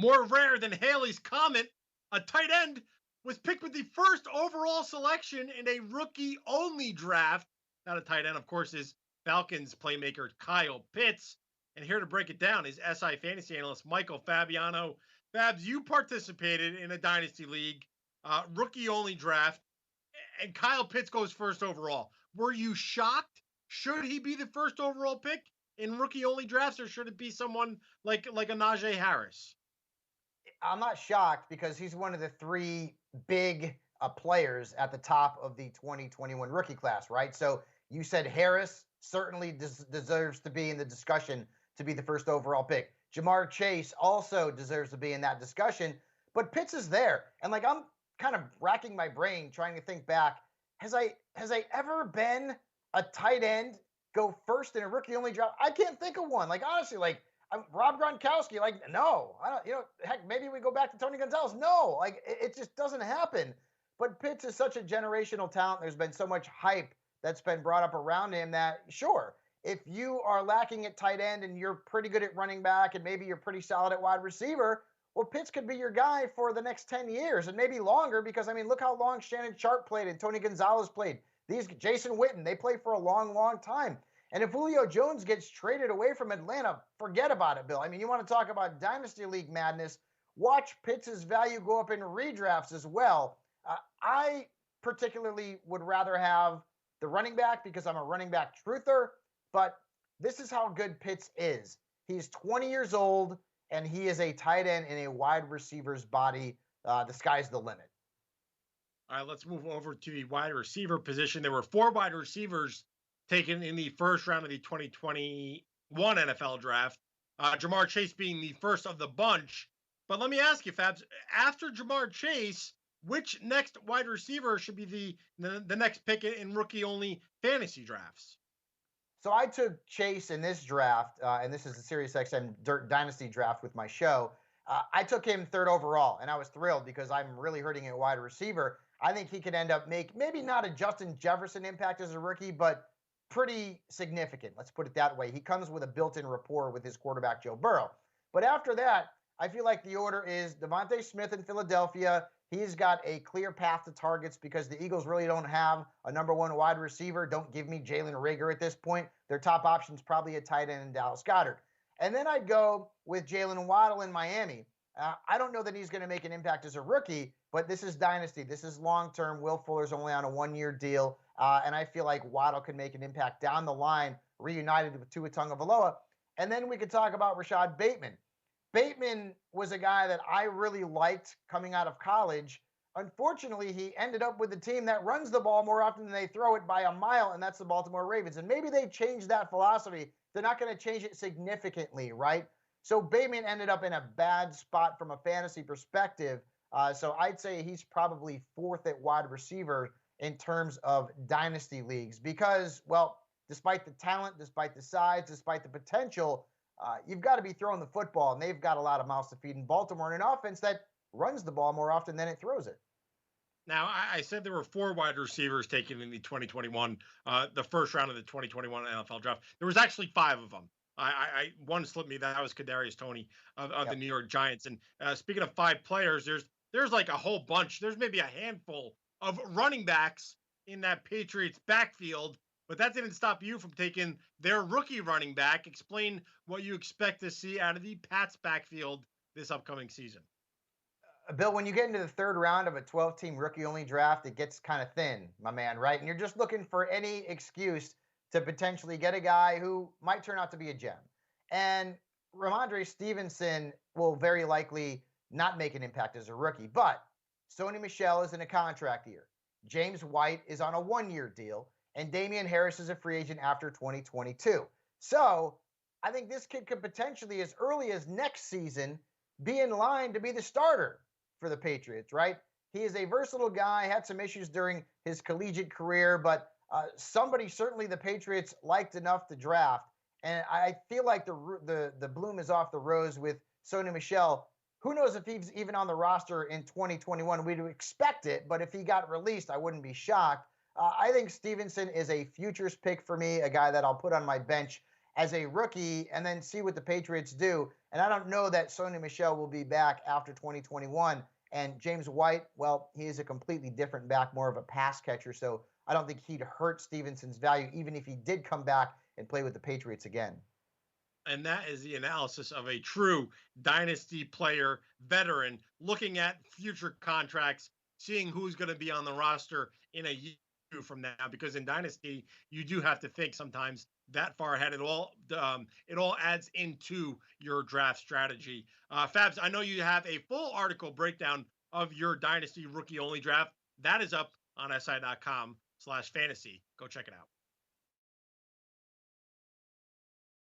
More rare than Halley's Comet, a tight end was picked with the first overall selection in a rookie-only draft. Not a tight end, of course, is Falcons playmaker Kyle Pitts. And here to break it down is SI fantasy analyst Michael Fabiano. Fabs, you participated in a dynasty league, rookie-only draft, and Kyle Pitts goes first overall. Were you shocked? Should he be the first overall pick in rookie-only drafts, or should it be someone like a Najee Harris? I'm not shocked because he's one of the three big players at the top of the 2021 rookie class, right? So you said Harris certainly deserves to be in the discussion to be the first overall pick. Jamar Chase also deserves to be in that discussion, but Pitts is there. And like, I'm kind of racking my brain trying to think back. Has I ever been a tight end go first in a rookie only draft? I can't think of one. Like, honestly, like, Rob Gronkowski, like, no, I don't, heck, maybe we go back to Tony Gonzalez. No, like, it just doesn't happen. But Pitts is such a generational talent. There's been so much hype that's been brought up around him that, sure, if you are lacking at tight end and you're pretty good at running back and maybe you're pretty solid at wide receiver, well, Pitts could be your guy for the next 10 years and maybe longer because, I mean, look how long Shannon Sharp played and Tony Gonzalez played. Jason Witten, they played for a long, long time. And if Julio Jones gets traded away from Atlanta, forget about it, Bill. I mean, you want to talk about Dynasty League madness, watch Pitts' value go up in redrafts as well. I particularly would rather have the running back because I'm a running back truther, but this is how good Pitts is. He's 20 years old, and he is a tight end in a wide receiver's body. The sky's the limit. All right, let's move over to the wide receiver position. There were 4 wide receivers taken in the first round of the 2021 NFL draft. Jamar Chase being the first of the bunch. But let me ask you, Fabs, after Jamar Chase, which next wide receiver should be the next pick in rookie-only fantasy drafts? So I took Chase in this draft, and this is the SiriusXM Dirt Dynasty Draft with my show. I took him 3rd overall, and I was thrilled because I'm really hurting at wide receiver. I think he could end up maybe not a Justin Jefferson impact as a rookie, but pretty significant. Let's put it that way. He comes with a built-in rapport with his quarterback, Joe Burrow. But after that, I feel like the order is Devonte Smith in Philadelphia. He's got a clear path to targets because the Eagles really don't have a number 1 wide receiver. Don't give me Jalen Reagor at this point. Their top option is probably a tight end in Dallas Goedert. And then I'd go with Jalen Waddle in Miami. I don't know that he's going to make an impact as a rookie, but this is dynasty. This is long-term. Will Fuller's only on a 1-year deal. And I feel like Waddle can make an impact down the line, reunited with Tua Tagovailoa. And then we could talk about Rashad Bateman. Bateman was a guy that I really liked coming out of college. Unfortunately, he ended up with a team that runs the ball more often than they throw it by a mile, and that's the Baltimore Ravens. And maybe they changed that philosophy. They're not going to change it significantly, right? So Bateman ended up in a bad spot from a fantasy perspective. So I'd say he's probably 4th at wide receiver in terms of dynasty leagues because, well, despite the talent, despite the size, despite the potential, you've got to be throwing the football, and they've got a lot of mouths to feed in Baltimore in an offense that runs the ball more often than it throws it. Now, I said there were 4 wide receivers taken in the 2021, the first round of the 2021 NFL draft. There was actually 5 of them. One slipped me. That was Kadarius Toney of the New York Giants. And speaking of 5 players, there's like a whole bunch. There's maybe a handful of running backs in that Patriots backfield, but that didn't stop you from taking their rookie running back. Explain what you expect to see out of the Pats backfield this upcoming season. Bill, when you get into the 3rd round of a 12-team rookie-only draft, it gets kind of thin, my man, right? And you're just looking for any excuse to potentially get a guy who might turn out to be a gem. And Ramondre Stevenson will very likely not make an impact as a rookie, but Sony Michel is in a contract year. James White is on a 1-year deal, and Damian Harris is a free agent after 2022. So I think this kid could potentially, as early as next season, be in line to be the starter for the Patriots, right? He is a versatile guy, had some issues during his collegiate career, but somebody certainly the Patriots liked enough to draft. And I feel like the bloom is off the rose with Sony Michel. Who knows if he's even on the roster in 2021? We'd expect it, but if he got released, I wouldn't be shocked. I think Stevenson is a futures pick for me, a guy that I'll put on my bench as a rookie and then see what the Patriots do. And I don't know that Sony Michel will be back after 2021. And James White, well, he is a completely different back, more of a pass catcher. So I don't think he'd hurt Stevenson's value, even if he did come back and play with the Patriots again. And that is the analysis of a true dynasty player, veteran, looking at future contracts, seeing who's going to be on the roster in a year from now. Because in dynasty, you do have to think sometimes that far ahead. It all adds into your draft strategy. Fabs, I know you have a full article breakdown of your dynasty rookie only draft. That is up on si.com/fantasy. Go check it out.